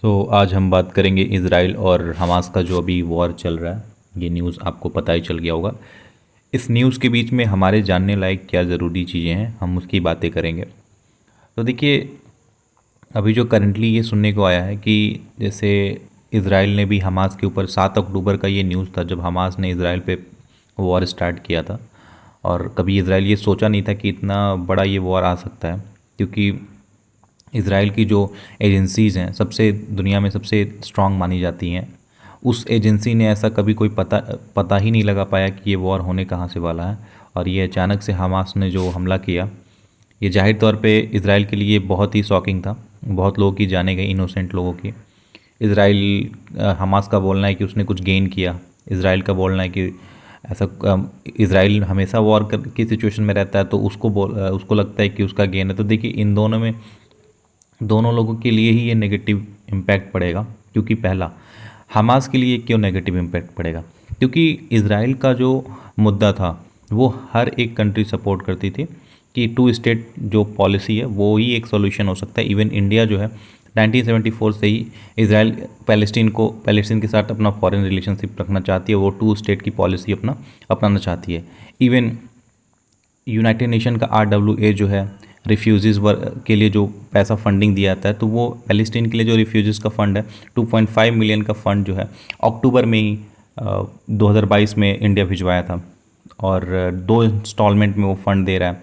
आज हम बात करेंगे इज़राइल और हमास का जो अभी वॉर चल रहा है। ये न्यूज़ आपको पता ही चल गया होगा। इस न्यूज़ के बीच में हमारे जानने लायक क्या ज़रूरी चीज़ें हैं, हम उसकी बातें करेंगे। तो देखिए, अभी जो करंटली ये सुनने को आया है कि जैसे इज़राइल ने भी हमास के ऊपर 7 अक्टूबर का ये न्यूज़ था जब हमास ने इज़राइल पे वॉर स्टार्ट किया था। और कभी इज़राइल ये सोचा नहीं था कि इतना बड़ा ये वॉर आ सकता है, क्योंकि इज़राइल की जो एजेंसीज़ हैं सबसे दुनिया में सबसे स्ट्रांग मानी जाती हैं। उस एजेंसी ने ऐसा कभी कोई पता पता ही नहीं लगा पाया कि ये वॉर होने कहाँ से वाला है। और ये अचानक से हमास ने जो हमला किया, ये ज़ाहिर तौर पे इज़राइल के लिए बहुत ही शॉकिंग था। बहुत लोगों की जाने गई, इनोसेंट लोगों की। इज़राइल हमास का बोलना है कि उसने कुछ गेन किया। इज़राइल का बोलना है कि ऐसा इज़राइल हमेशा वॉर की सिचुएशन में रहता है, तो उसको लगता है कि उसका गेन है। तो देखिए, इन दोनों में दोनों लोगों के लिए ही ये नेगेटिव इम्पैक्ट पड़ेगा। क्योंकि पहला, हमास के लिए क्यों नेगेटिव इम्पैक्ट पड़ेगा? क्योंकि इज़राइल का जो मुद्दा था वो हर एक कंट्री सपोर्ट करती थी कि टू स्टेट जो पॉलिसी है वो ही एक सॉल्यूशन हो सकता है। इवन इंडिया जो है 1974 से ही इज़राइल पैलेस्टीन के साथ अपना फॉरेन रिलेशनशिप रखना चाहती है। वो टू स्टेट की पॉलिसी अपनाना चाहती है। इवन यूनाइटेड नेशन का RWA जो है, रिफ्यूज़ीज़ वर्क के लिए जो पैसा फंडिंग दिया जाता है, तो वो पैलेस्टीन के लिए जो रिफ्यूज़ीज़ का फ़ंड है 2.5 मिलियन का फ़ंड जो है अक्टूबर में ही 2022 में इंडिया भिजवाया था। और 2 इंस्टॉलमेंट में वो फ़ंड दे रहा है।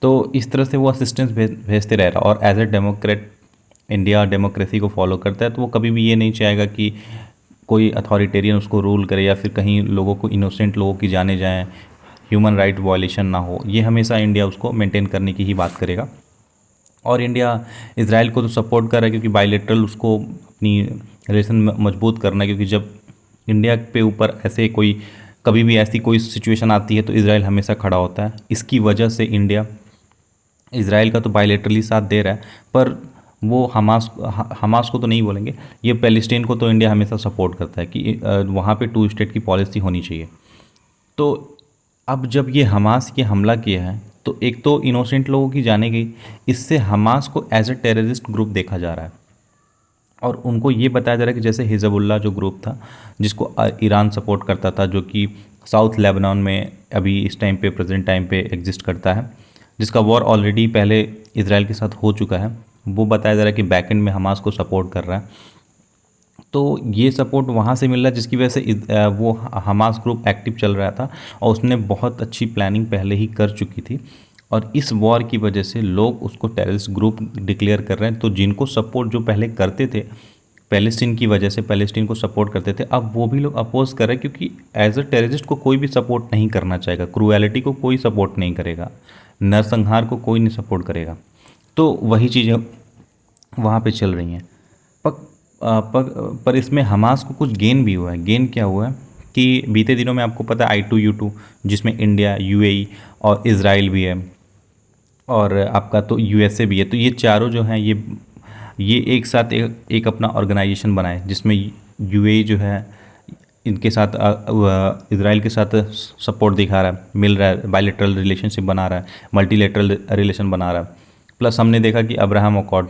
तो इस तरह से वो असिस्टेंस भेजते रह रहा। और as a democrat, India democracy को फॉलो करता है, तो वो कभी भी ये नहीं चाहेगा कि कोई अथॉरिटेरियन उसको रूल करे या फिर कहीं लोगों को, इनोसेंट लोगों की जाने जाएँ, ह्यूमन राइट वायलेशन ना हो। ये हमेशा इंडिया उसको मेंटेन करने की ही बात करेगा। और इंडिया इज़राइल को तो सपोर्ट कर रहा है क्योंकि बायलैटरल उसको अपनी रिलेशन मजबूत करना है। क्योंकि जब इंडिया पे ऊपर ऐसे कोई, कभी भी ऐसी कोई सिचुएशन आती है तो इज़राइल हमेशा खड़ा होता है। इसकी वजह से इंडिया इज़राइल का तो बायलैटरली साथ दे रहा है, पर वो हमास को तो नहीं बोलेंगे, ये पैलेस्टीन को तो इंडिया हमेशा सपोर्ट करता है कि वहाँ पे टू स्टेट की पॉलिसी होनी चाहिए। तो अब जब ये हमास ये हमला किया है, तो एक तो इनोसेंट लोगों की जाने गई, इससे हमास को एज ए टेररिस्ट ग्रुप देखा जा रहा है। और उनको ये बताया जा रहा है कि जैसे हिजबुल्ला जो ग्रुप था, जिसको ईरान सपोर्ट करता था, जो कि साउथ लेबनान में अभी इस टाइम पे, प्रेजेंट टाइम पे एग्जिस्ट करता है, जिसका वॉर ऑलरेडी पहले इसराइल के साथ हो चुका है, वो बताया जा रहा है कि बैकएंड में हमास को सपोर्ट कर रहा है। तो ये सपोर्ट वहाँ से मिल रहा है जिसकी वजह से वो हमास ग्रुप एक्टिव चल रहा था और उसने बहुत अच्छी प्लानिंग पहले ही कर चुकी थी। और इस वॉर की वजह से लोग उसको टेररिस्ट ग्रुप डिक्लेयर कर रहे हैं। तो जिनको सपोर्ट जो पहले करते थे, पैलेस्टीन की वजह से पैलेस्टीन को सपोर्ट करते थे, अब वो भी लोग अपोज कर रहे हैं। क्योंकि एज अ टेररिस्ट को कोई भी सपोर्ट नहीं करना चाहेगा, क्रूएलिटी को कोई सपोर्ट नहीं करेगा, नरसंहार को कोई नहीं सपोर्ट करेगा। तो वही चीज़ें वहाँ पे चल रही हैं। पर इसमें हमास को कुछ गेन भी हुआ है। गेन क्या हुआ है कि बीते दिनों में आपको पता है I2U2, जिसमें इंडिया, UAE और इज़राइल भी है, और आपका तो USA भी है। तो ये चारों जो हैं, ये एक साथ एक अपना ऑर्गेनाइजेशन बनाए, जिसमें UAE जो है इनके साथ इज़राइल के साथ सपोर्ट दिखा रहा है, मिल रहा है, बायलैटरल रिलेशनशिप बना रहा है, मल्टीलैटरल रिलेशन बना रहा है। प्लस हमने देखा कि अब्राहम अकॉर्ड,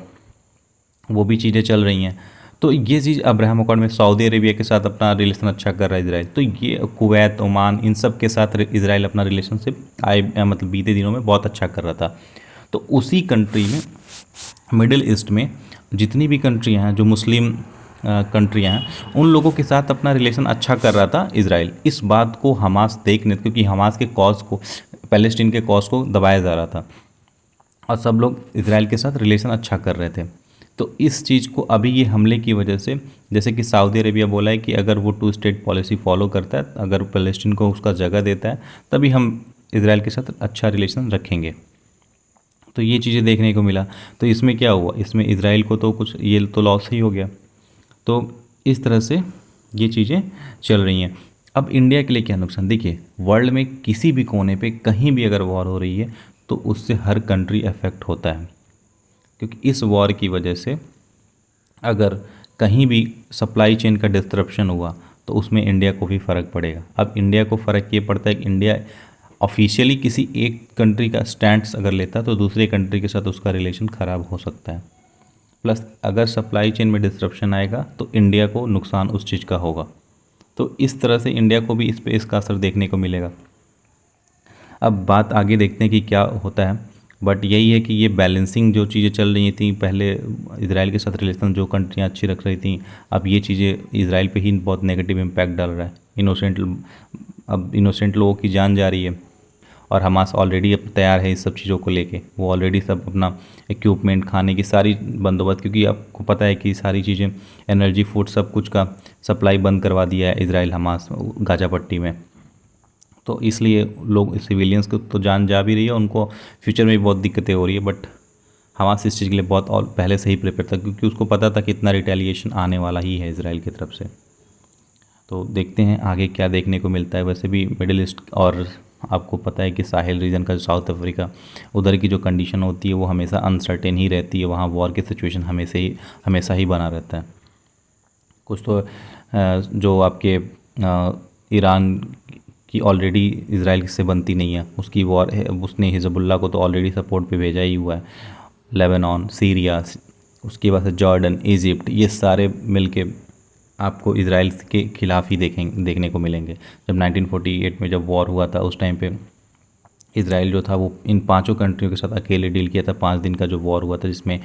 वो भी चीज़ें चल रही हैं। तो ये चीज़ अब्राहम अकॉर्ड में सऊदी अरेबिया के साथ अपना रिलेशन अच्छा कर रहा है इजराइल। तो ये कुवैत, ओमान, इन सब के साथ इजराइल अपना रिलेशनशिप मतलब बीते दिनों में बहुत अच्छा कर रहा था। तो उसी कंट्री में, मिडिल ईस्ट में जितनी भी कंट्रियाँ हैं जो मुस्लिम कंट्रियाँ हैं, उन लोगों के साथ अपना रिलेशन अच्छा कर रहा था इजराइल। इस बात को हमास देखने, क्योंकि हमास के कॉज को, पैलेस्टीन के कॉज को दबाया जा रहा था और सब लोग इजराइल के साथ रिलेशन अच्छा कर रहे थे। तो इस चीज़ को अभी ये हमले की वजह से, जैसे कि सऊदी अरेबिया बोला है कि अगर वो टू स्टेट पॉलिसी फॉलो करता है, अगर पैलेस्टीन को उसका जगह देता है, तभी हम इजराइल के साथ अच्छा रिलेशन रखेंगे। तो ये चीज़ें देखने को मिला। तो इसमें क्या हुआ, इसमें इजराइल को तो कुछ, ये तो लॉस ही हो गया। तो इस तरह से ये चीज़ें चल रही हैं। अब इंडिया के लिए क्या नुकसान? देखिए, वर्ल्ड में किसी भी कोने पे कहीं भी अगर वॉर हो रही है तो उससे हर कंट्री अफेक्ट होता है। क्योंकि इस वॉर की वजह से अगर कहीं भी सप्लाई चेन का डिस्टरप्शन हुआ तो उसमें इंडिया को भी फ़र्क पड़ेगा। अब इंडिया को फ़र्क ये पड़ता है कि इंडिया ऑफिशियली किसी एक कंट्री का स्टैंड अगर लेता है तो दूसरे कंट्री के साथ उसका रिलेशन ख़राब हो सकता है। प्लस अगर सप्लाई चेन में डिसरप्शन आएगा तो इंडिया को नुकसान उस चीज़ का होगा। तो इस तरह से इंडिया को भी इस पे इसका असर देखने को मिलेगा। अब बात आगे देखते हैं कि क्या होता है, बट यही है कि ये बैलेंसिंग जो चीज़ें चल रही थी पहले, इसराइल के साथ रिलेशन जो कंट्रियाँ अच्छी रख रही थी, अब ये चीज़ें इसराइल पे ही बहुत नेगेटिव इम्पैक्ट डाल रहा है। अब इनोसेंट लोगों की जान जा रही है, और हमास ऑलरेडी अब तैयार है इस सब चीज़ों को लेके। वो ऑलरेडी सब अपना इक्विपमेंट, खाने की सारी बंदोबस्त, क्योंकि आपको पता है कि सारी चीज़ें, एनर्जी, फूड, सब कुछ का सप्लाई बंद करवा दिया है इसराइल हमास गाजा पट्टी में। तो इसलिए लोग, सिविलियंस को तो जान जा भी रही है, उनको फ्यूचर में भी बहुत दिक्कतें हो रही है, बट हमास इस चीज़ के लिए बहुत और पहले से ही प्रिपेयर था, क्योंकि उसको पता था कि इतना रिटेलिएशन आने वाला ही है इसराइल की तरफ से। तो देखते हैं आगे क्या देखने को मिलता है। वैसे भी मिडिल ईस्ट, और आपको पता है कि साहिल रीजन का, जो साउथ अफ्रीका, उधर की जो कंडीशन होती है वो हमेशा अनसर्टेन ही रहती है। वहाँ वॉर की सिचुएशन हमेशा ही बना रहता है। कुछ तो जो आपके ईरान की ऑलरेडी इसराइल से बनती नहीं है, उसकी वॉर है, उसने हिजबुल्ला को तो ऑलरेडी सपोर्ट पे भेजा ही हुआ है। लेबनान, सीरिया, उसके बाद से जॉर्डन, इजिप्ट, ये सारे मिलके आपको इसराइल के ख़िलाफ़ ही देखने को मिलेंगे। जब 1948 में जब वॉर हुआ था, उस टाइम पे इसराइल जो था वो इन पांचों कंट्रियों के साथ अकेले डील किया था। 5 दिन का जो वॉर हुआ था, जिसमें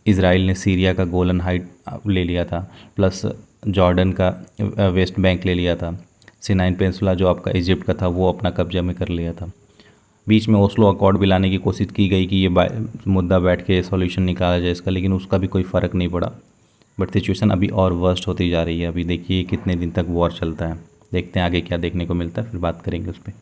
इसराइल ने सीरिया का गोलन हाइट ले लिया था, प्लस जॉर्डन का वेस्ट बैंक ले लिया था, सिनाइन पेनिनसुला जो आपका इजिप्ट का था वो अपना कब्जा में कर लिया था। बीच में ओस्लो अकॉर्ड भी लाने की कोशिश की गई कि ये मुद्दा बैठ के सॉल्यूशन निकाला जाए इसका, लेकिन उसका भी कोई फ़र्क नहीं पड़ा। बट सिचुएशन अभी और वर्स्ट होती जा रही है। अभी देखिए कितने दिन तक वॉर चलता है। देखते हैं आगे क्या देखने को मिलता है, फिर बात करेंगे उस पर।